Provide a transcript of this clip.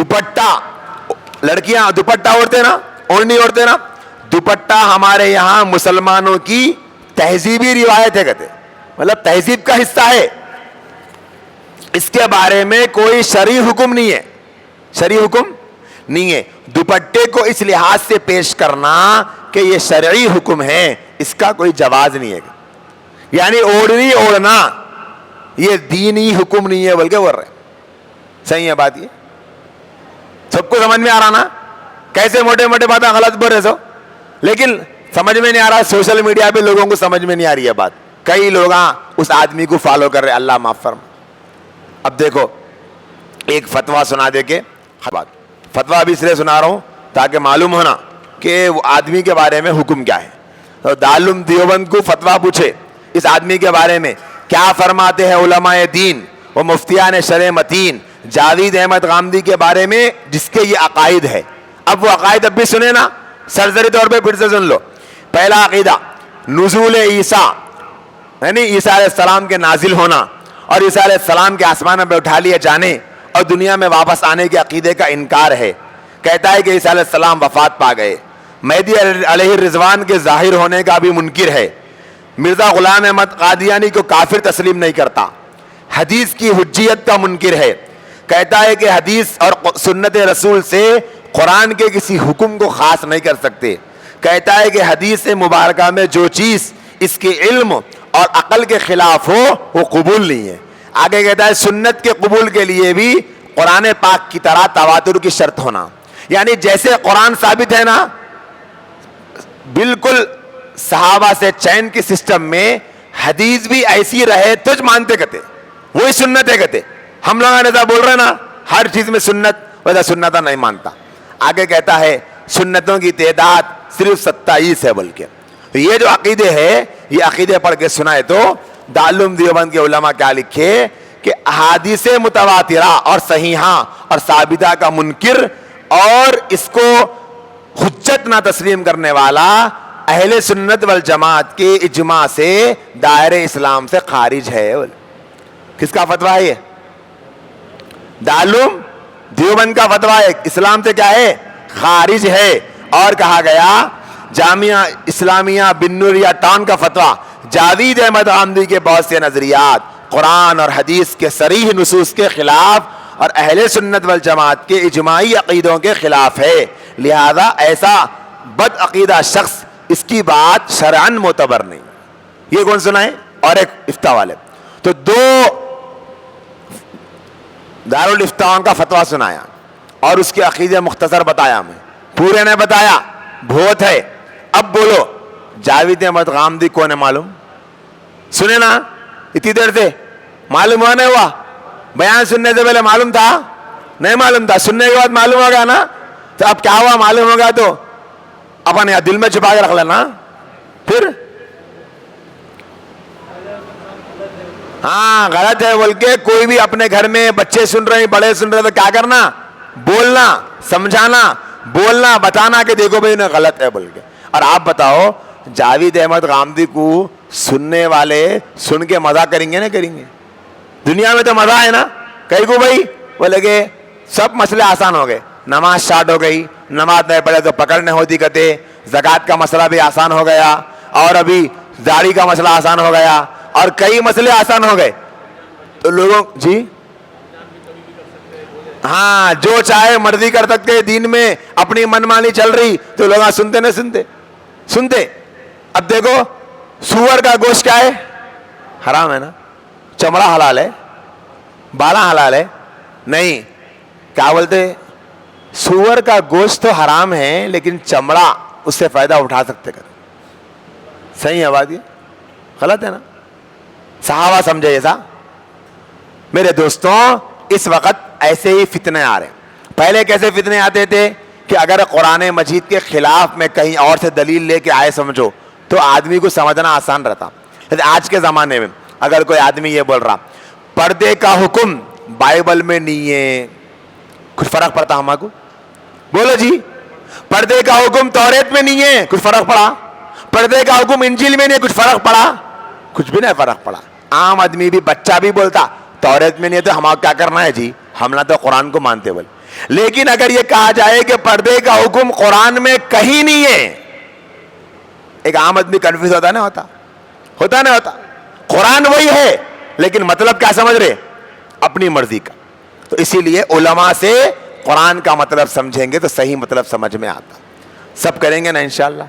دوپٹہ, لڑکیاں دوپٹہ اوڑھتے نا, اوڑھنی اوڑھتے نا, دوپٹہ ہمارے یہاں مسلمانوں کی تہذیبی روایت ہے, کہتے مطلب تہذیب کا حصہ ہے. اس کے بارے میں کوئی شرعی حکم نہیں ہے, شرعی حکم نہیں ہے. دوپٹے کو اس لحاظ سے پیش کرنا کہ یہ شرعی حکم ہے, اس کا کوئی جواز نہیں ہے. یعنی اوڑھنی اوڑھنا یہ دینی حکم نہیں ہے بلکہ بول رہے. صحیح ہے بات, یہ سب کو سمجھ میں آ رہا نا؟ کیسے موٹے موٹے باتیں غلط بول رہے سو, لیکن سمجھ میں نہیں آ رہا. سوشل میڈیا پہ لوگوں کو سمجھ میں نہیں آ رہی ہے بات. کئی لوگ اس آدمی کو فالو کر رہے, اللہ معاف فرما. اب دیکھو ایک فتویٰ سنا دے کے بات, فتویٰ بھی اس لیے سنا رہا ہوں تاکہ معلوم ہونا کہ وہ آدمی کے بارے میں حکم کیا ہے. تو دارالعلوم دیوبند کو فتویٰ پوچھے اس آدمی کے بارے میں, کیا فرماتے ہیں علماء دین و مفتیان شرع متین جاوید احمد غامدی کے بارے میں, جس کے یہ عقائد ہے. اب وہ عقائد اب بھی سنے نا, سرسری طور پہ پھر سے سن لو. پہلا عقیدہ نزول عیسیٰ, یعنی عیسیٰ علیہ السلام کے نازل ہونا اور عیسیٰ علیہ السلام کے آسمان پہ اٹھا لیے جانے اور دنیا میں واپس آنے کے عقیدے کا انکار ہے. کہتا ہے کہ عیسیٰ علیہ السلام وفات پا گئے. مہدی علیہ الرضوان کے ظاہر ہونے کا بھی منکر ہے. مرزا غلام احمد قادیانی کو کافر تسلیم نہیں کرتا. حدیث کی حجیت کا منکر ہے. کہتا ہے کہ حدیث اور سنت رسول سے قرآن کے کسی حکم کو خاص نہیں کر سکتے. کہتا ہے کہ حدیث مبارکہ میں جو چیز اس کے علم اور عقل کے خلاف ہو وہ قبول نہیں ہے. آگے کہتا ہے سنت کے قبول کے لیے بھی قرآن پاک کی طرح تواتر کی شرط ہونا. یعنی جیسے قرآن ثابت ہے نا, بالکل صحابہ سے چین کے سسٹم میں حدیث بھی ایسی رہے تجھ مانتے کہتے, وہی سنت ہے کہتے. ہم لوگ ایسا بول رہے نا ہر چیز میں سنت, ویسا سنتا نہیں مانتا. آگے کہتا ہے سنتوں کی تعداد صرف 27 ہے. بلکہ یہ جو عقیدے ہے, یہ عقیدے پڑھ کے سنائے تو دارالعلوم دیوبند کے علماء کیا لکھے کہ احادیث متواترہ اور صحیحہ اور ثابتہ کا منکر اور اس کو حجت نہ تسلیم کرنے والا اہل سنت والجماعت کے اجماع سے دائرہ اسلام سے خارج ہے. کس کا فتویٰ ہے یہ؟ دارالعلوم دیوبند کا فتویٰ ہے, اسلام سے کیا ہے؟ خارج ہے. اور کہا گیا جامعہ اسلامیہ بنوریا ٹاؤن کا فتویٰ, جاوید احمد غامدی کے بہت سے نظریات قرآن اور حدیث کے صریح نصوص کے خلاف اور اہل سنت والجماعت کے اجماعی عقیدوں کے خلاف ہے. لہذا ایسا بد عقیدہ شخص, اس کی بات شرعاً معتبر نہیں. یہ کون سنائے؟ اور ایک افتاء والے. تو دو دارالفتاء کا فتویٰ سنایا اور اس کے عقیدے مختصر بتایا, میں پورے نے بتایا, بہت ہے. اب بولو جاوید احمد غامدی کون ہے معلوم؟ سنے نا اتنی دیر سے معلوم ہوا نہیں ہوا؟ بیان سننے سے پہلے معلوم تھا نہیں معلوم تھا؟ سننے کے بعد معلوم ہو گیا نا. تو اب کیا ہوا؟ معلوم ہو گیا تو اپنے دل میں چھپا کے رکھ لینا. پھر ہاں غلط ہے بول کے کوئی بھی اپنے گھر میں بچے سن رہے ہیں, بڑے سن رہے ہیں, تو کیا کرنا؟ بولنا, سمجھانا, بولنا, بتانا کہ دیکھو بھائی غلط ہے بول کے. اور آپ بتاؤ جاوید احمد غامدی کو سننے والے سن کے مزہ کریں گے نہ کریں گے؟ دنیا میں تو مزہ ہے نا. کہیں کو بھائی بولے کہ سب مسئلے آسان ہو گئے, نماز اسٹارٹ ہو گئی, نماز نہیں پڑھے تو پکڑنے ہوتی کہتے, زکوٰۃ کا مسئلہ بھی آسان ہو گیا, اور ابھی داڑھی کا مسئلہ آسان ہو گیا, اور کئی مسئلے آسان ہو گئے. تو لوگوں جی ہاں جو چاہے مرضی کر سکتے, دین میں اپنی منمانی چل رہی, تو لوگ سنتے نہ سنتے. اب دیکھو سور کا گوشت کیا ہے؟ حرام ہے نا. چمڑا حلال ہے, بالا حلال ہے نہیں. کیا بولتے؟ سور کا گوشت تو حرام ہے لیکن چمڑا اس سے فائدہ اٹھا سکتے. صحیح ہے بات؟ یہ غلط ہے نا. صحابہ سمجھے ایسا؟ میرے دوستوں اس وقت ایسے ہی فتنے آ رہے ہیں. پہلے کیسے فتنے آتے تھے کہ اگر قرآن مجید کے خلاف میں کہیں اور سے دلیل لے کے آئے سمجھو تو آدمی کو سمجھنا آسان رہتا. آج کے زمانے میں اگر کوئی آدمی یہ بول رہا پردے کا حکم بائبل میں نہیں ہے, کچھ فرق پڑتا ہم کو؟ بولو جی. پردے کا حکم توریت میں نہیں ہے, کچھ فرق پڑا؟ پردے کا حکم انجیل میں نہیں ہے, کچھ فرق پڑا؟ کچھ بھی نہیں فرق پڑا. عام آدمی بھی, بچہ بھی بولتا توریت میں نہیں ہے تو ہمارا کیا کرنا ہے جی, ہم نہ تو قرآن کو مانتے بول. لیکن اگر یہ کہا جائے کہ پردے کا حکم قرآن میں کہیں نہیں ہے، ایک عام آدمی کنفیوز ہوتا نہ ہوتا قرآن وہی ہے لیکن مطلب کیا سمجھ رہے؟ اپنی مرضی کا. تو اسی لیے علماء سے قرآن کا مطلب سمجھیں گے تو صحیح مطلب سمجھ میں آتا. سب کریں گے نا انشاءاللہ.